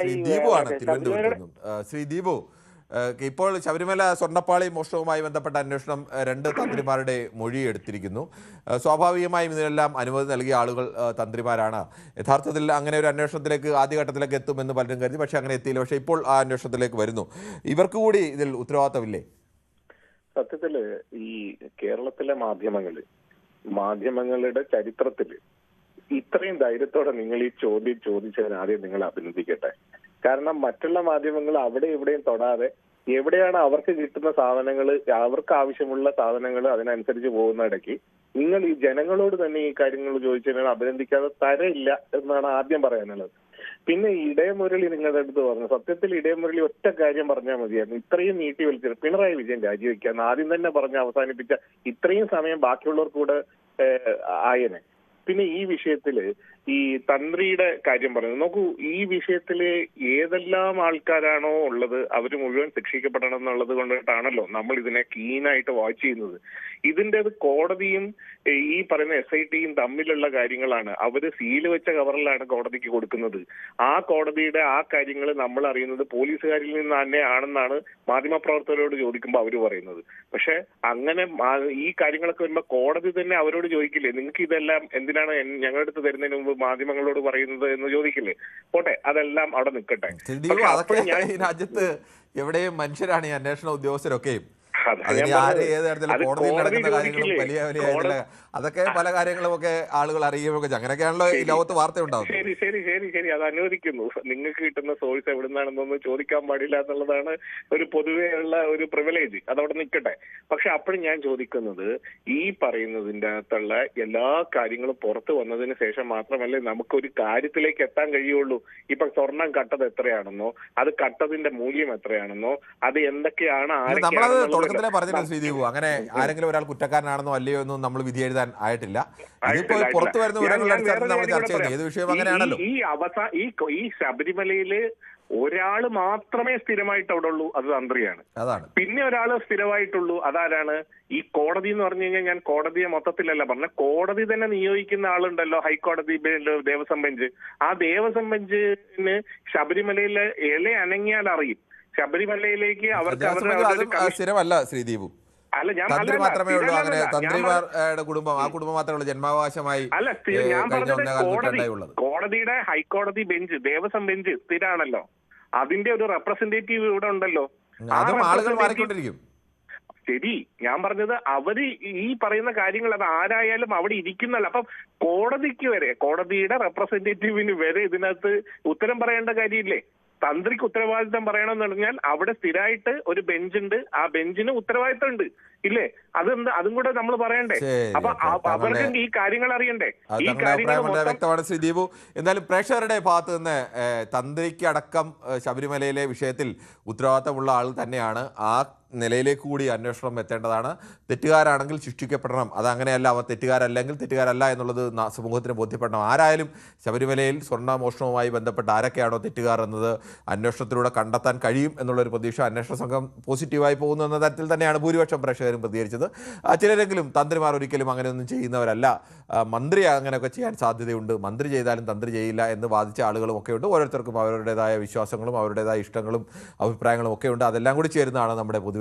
ശ്രീ ദീപു ആണ് തിരുവനന്തപുരത്ത് നിന്നും. ശ്രീ ദീപു, ഇപ്പോൾ ശബരിമല സ്വർണ്ണപ്പാളി മോഷണവുമായി ബന്ധപ്പെട്ട അന്വേഷണം രണ്ട് തന്ത്രിമാരുടെ മൊഴി എടുത്തിരിക്കുന്നു. സ്വാഭാവികമായും ഇതിനെല്ലാം അനുമതി നൽകിയ ആളുകൾ തന്ത്രിമാരാണ്. യഥാർത്ഥത്തിൽ അങ്ങനെ ഒരു അന്വേഷണത്തിലേക്ക് ആദ്യഘട്ടത്തിലേക്ക് എത്തുമെന്ന് പലരും കരുതി, പക്ഷേ അങ്ങനെ എത്തിയില്ല. പക്ഷേ ഇപ്പോൾ ആ അന്വേഷണത്തിലേക്ക് വരുന്നു. ഇവർക്ക് കൂടി ഇതിൽ ഉത്തരവാദിത്തമില്ലേ? സത്യത്തില് ഈ കേരളത്തിലെ മാധ്യമങ്ങളുടെ ചരിത്രത്തില് ഇത്രയും ധൈര്യത്തോടെ നിങ്ങൾ ഈ ചോദ്യം ചോദിച്ചതിന് ആദ്യം നിങ്ങൾ അഭിനന്ദിക്കട്ടെ. കാരണം മറ്റുള്ള മാധ്യമങ്ങൾ അവിടെ ഇവിടെയും തൊടാതെ എവിടെയാണ് അവർക്ക് കിട്ടുന്ന സാധനങ്ങൾ, അവർക്ക് ആവശ്യമുള്ള സാധനങ്ങൾ അതിനനുസരിച്ച് പോകുന്ന ഇടയ്ക്ക് നിങ്ങൾ ഈ ജനങ്ങളോട് തന്നെ ഈ കാര്യങ്ങൾ ചോദിച്ചതിനാൽ അഭിനന്ദിക്കാതെ തരയില്ല എന്നാണ് ആദ്യം പറയാനുള്ളത്. പിന്നെ ഇടയമുരളി നിങ്ങളുടെ അടുത്ത് പറഞ്ഞു. സത്യത്തിൽ ഇടയമുരളി ഒറ്റ കാര്യം പറഞ്ഞാൽ മതിയായിരുന്നു. ഇത്രയും നീട്ടി വലിച്ചത് പിണറായി വിജയൻ രാജിവെക്കാന്ന് ആദ്യം തന്നെ പറഞ്ഞ് അവസാനിപ്പിച്ച ഇത്രയും സമയം ബാക്കിയുള്ളവർ കൂടെ ആയനെ. പിന്നെ ഈ വിഷയത്തില് ഈ തന്ത്രിയുടെ കാര്യം പറയുന്നത് നോക്കൂ, ഈ വിഷയത്തില് ഏതെല്ലാം ആൾക്കാരാണോ ഉള്ളത് അവര് മുഴുവൻ ശിക്ഷിക്കപ്പെടണം എന്നുള്ളത് കൊണ്ടിട്ടാണല്ലോ നമ്മൾ ഇതിനെ കീനായിട്ട് വാച്ച് ചെയ്യുന്നത്. ഇതിന്റെ കോടതിയും ഈ പറയുന്ന SITയും തമ്മിലുള്ള കാര്യങ്ങളാണ്. അവര് സീല് വെച്ച കവറിലാണ് കോടതിക്ക് കൊടുക്കുന്നത്. ആ കോടതിയുടെ ആ കാര്യങ്ങൾ നമ്മൾ അറിയുന്നത് പോലീസുകാരിൽ നിന്ന് തന്നെ ആണെന്നാണ് മാധ്യമപ്രവർത്തകരോട് ചോദിക്കുമ്പോൾ അവര് പറയുന്നത്. പക്ഷെ അങ്ങനെ ഈ കാര്യങ്ങളൊക്കെ വരുമ്പോ കോടതി തന്നെ അവരോട് ചോദിക്കില്ലേ, നിങ്ങൾക്ക് ഇതെല്ലാം എന്തിനാണ് ഞങ്ങളുടെ അടുത്ത് തരുന്നതിന് മുമ്പ് മാധ്യമങ്ങളോട് പറയുന്നത് എന്ന് ചോദിക്കില്ലേ? പോട്ടെ, അതെല്ലാം അവിടെ നിൽക്കട്ടെ. ഈ രാജ്യത്ത് എവിടെയും മനുഷ്യരാണ് ഈ അന്വേഷണ ഉദ്യോഗസ്ഥരൊക്കെയും. കോടതിയിൽ നടക്കുന്ന കാര്യങ്ങളും വലിയ വലിയ അതൊക്കെ പല കാര്യങ്ങളും ഒക്കെ ആളുകൾ അറിയുകയൊക്കെ അങ്ങനെയൊക്കെയാണല്ലോ ഈ ലോകത്ത് വാർത്ത ഉണ്ടാവും. ശരി ശരി ശരി ശരി അത് അനുവദിക്കുന്നു. നിങ്ങൾക്ക് കിട്ടുന്ന സോഴ്സ് എവിടുന്നാണെന്നൊന്നും ചോദിക്കാൻ പാടില്ല എന്നുള്ളതാണ് ഒരു പൊതുവേ ഉള്ള ഒരു പ്രിവിലേജ്. അതവിടെ നിൽക്കട്ടെ. പക്ഷെ അപ്പോഴും ഞാൻ ചോദിക്കുന്നത്, ഈ പറയുന്നതിൻ്റെ അകത്തുള്ള എല്ലാ കാര്യങ്ങളും പുറത്തു വന്നതിന് ശേഷം മാത്രമല്ലേ നമുക്കൊരു കാര്യത്തിലേക്ക് എത്താൻ കഴിയുള്ളൂ. ഇപ്പൊ സ്വർണം കട്ടത് എത്രയാണെന്നോ, അത് കട്ടതിന്റെ മൂല്യം എത്രയാണെന്നോ, അത് എന്തൊക്കെയാണ് തുടക്കത്തിലെ പറഞ്ഞില്ല ശ്രീദീപു, അങ്ങനെ ആരെങ്കിലും ഒരാൾ കുറ്റക്കാരനാണെന്നോ അല്ലയോ എന്നും നമ്മൾ വിധി എഴുതാൻ ആയിട്ടില്ല. ഇതിപ്പോ പുറത്തു വരുന്ന വിവരങ്ങളുടെ അടിസ്ഥാനത്തിൽ നമ്മൾ ചർച്ച ചെയ്യുന്നത് ഏത് വിഷയം അങ്ങനെയാണല്ലോ. ഈ ശബരിമലയില് ഒരാള് മാത്രമേ സ്ഥിരമായിട്ട് അവിടെ ഉള്ളൂ, അത് തന്ത്രിയാണ്. അതാണ്. പിന്നെ ഒരാള് സ്ഥിരമായിട്ടുള്ളൂ, അതാരാണ്? ഈ കോടതി എന്ന് പറഞ്ഞു കഴിഞ്ഞാൽ ഞാൻ കോടതിയെ മൊത്തത്തിലല്ല പറഞ്ഞ, കോടതി തന്നെ നിയോഗിക്കുന്ന ആളുണ്ടല്ലോ, ഹൈക്കോടതി ദേവസ്വം ബെഞ്ച്. ആ ദേവസ്വം ബെഞ്ചിന് ശബരിമലയിലെ അനങ്ങിയാൽ അറിയും. ശബരിമലയിലേക്ക് അവർക്ക് സ്ഥിരമല്ല ശ്രീദീപു, അല്ല ഞാൻ തന്ത്രി മാത്രമേ ഉള്ളൂ. അങ്ങനെ തന്ത്രിമാരുടെ കുടുംബം, ആ കുടുംബം മാത്രമേ ഉള്ളൂ ജന്മാവകാശമായി. അല്ല, ഞാൻ പറഞ്ഞത് കോടതിയുടെ ഹൈക്കോടതി ബെഞ്ച്, ദേവസ്വം ബെഞ്ച് സ്ഥിരാണല്ലോ. അതിന്റെ ഒരു റെപ്രസെന്റേറ്റീവ് ഇവിടെ ഉണ്ടല്ലോ. അതും ആളുകൾ മാറിക്കൊണ്ടിരിക്കും. ശരി, ഞാൻ പറഞ്ഞത് അവര് ഈ പറയുന്ന കാര്യങ്ങൾ അത് ആരായാലും അവിടെ ഇരിക്കുന്നല്ല. അപ്പം കോടതിക്ക് വരെ, കോടതിയുടെ റെപ്രസെന്റേറ്റീവിന് വരെ ഇതിനകത്ത് ഉത്തരം പറയേണ്ട കാര്യമില്ലേ? തന്ത്രിക്ക് ഉത്തരവാദിത്തം പറയണമെന്ന് പറഞ്ഞാൽ അവിടെ സ്ഥിരമായിട്ട് ഒരു ബെഞ്ചുണ്ട്, ആ ബെഞ്ചിന് ഉത്തരവാദിത്തം ഉണ്ട് ഇല്ലേ? അതും കൂടെ നമ്മൾ പറയണ്ടേ? അപ്പൊ അവർക്ക് ഈ കാര്യങ്ങൾ അറിയണ്ടേ? ഈ കാര്യങ്ങൾ വ്യക്തമാണ് ശ്രീ ദീപു. എന്നാലും പ്രേക്ഷകരുടെ ഭാഗത്ത് നിന്ന് തന്ത്രിക്ക് അടക്കം ശബരിമലയിലെ വിഷയത്തിൽ ഉത്തരവാദിത്തമുള്ള ആൾ തന്നെയാണ്. ആ നിലയിലേക്ക് കൂടി അന്വേഷണം എത്തേണ്ടതാണ്. തെറ്റുകാരാണെങ്കിൽ ശിക്ഷിക്കപ്പെടണം. അതങ്ങനെയല്ല, അവർ തെറ്റുകാരല്ലെങ്കിൽ തെറ്റുകാരല്ല എന്നുള്ളത് സമൂഹത്തിന് ബോധ്യപ്പെടണം. ആരായാലും ശബരിമലയിൽ സ്വർണ്ണ മോഷണവുമായി ബന്ധപ്പെട്ട് ആരൊക്കെയാണോ തെറ്റുകാർ എന്നത് അന്വേഷണത്തിലൂടെ കണ്ടെത്താൻ കഴിയും എന്നുള്ളൊരു പ്രതീക്ഷ അന്വേഷണ സംഘം പോസിറ്റീവായി പോകുന്നു എന്ന തരത്തിൽ തന്നെയാണ് ഭൂരിപക്ഷം പ്രേക്ഷകരും പ്രതികരിച്ചത്. ചിലരെങ്കിലും തന്ത്രിമാർ ഒരിക്കലും അങ്ങനെയൊന്നും ചെയ്യുന്നവരല്ല, മന്ത്രി അങ്ങനെയൊക്കെ ചെയ്യാൻ സാധ്യതയുണ്ട്, മന്ത്രി ചെയ്താലും തന്ത്രി ചെയ്യില്ല എന്ന് വാദിച്ച ആളുകളും ഒക്കെ ഉണ്ട്. ഓരോരുത്തർക്കും അവരുടേതായ വിശ്വാസങ്ങളും അവരുടേതായ ഇഷ്ടങ്ങളും അഭിപ്രായങ്ങളും ഒക്കെ ഉണ്ട്. അതെല്ലാം കൂടി ചേരുന്നതാണ് നമ്മുടെ പൊതുവെ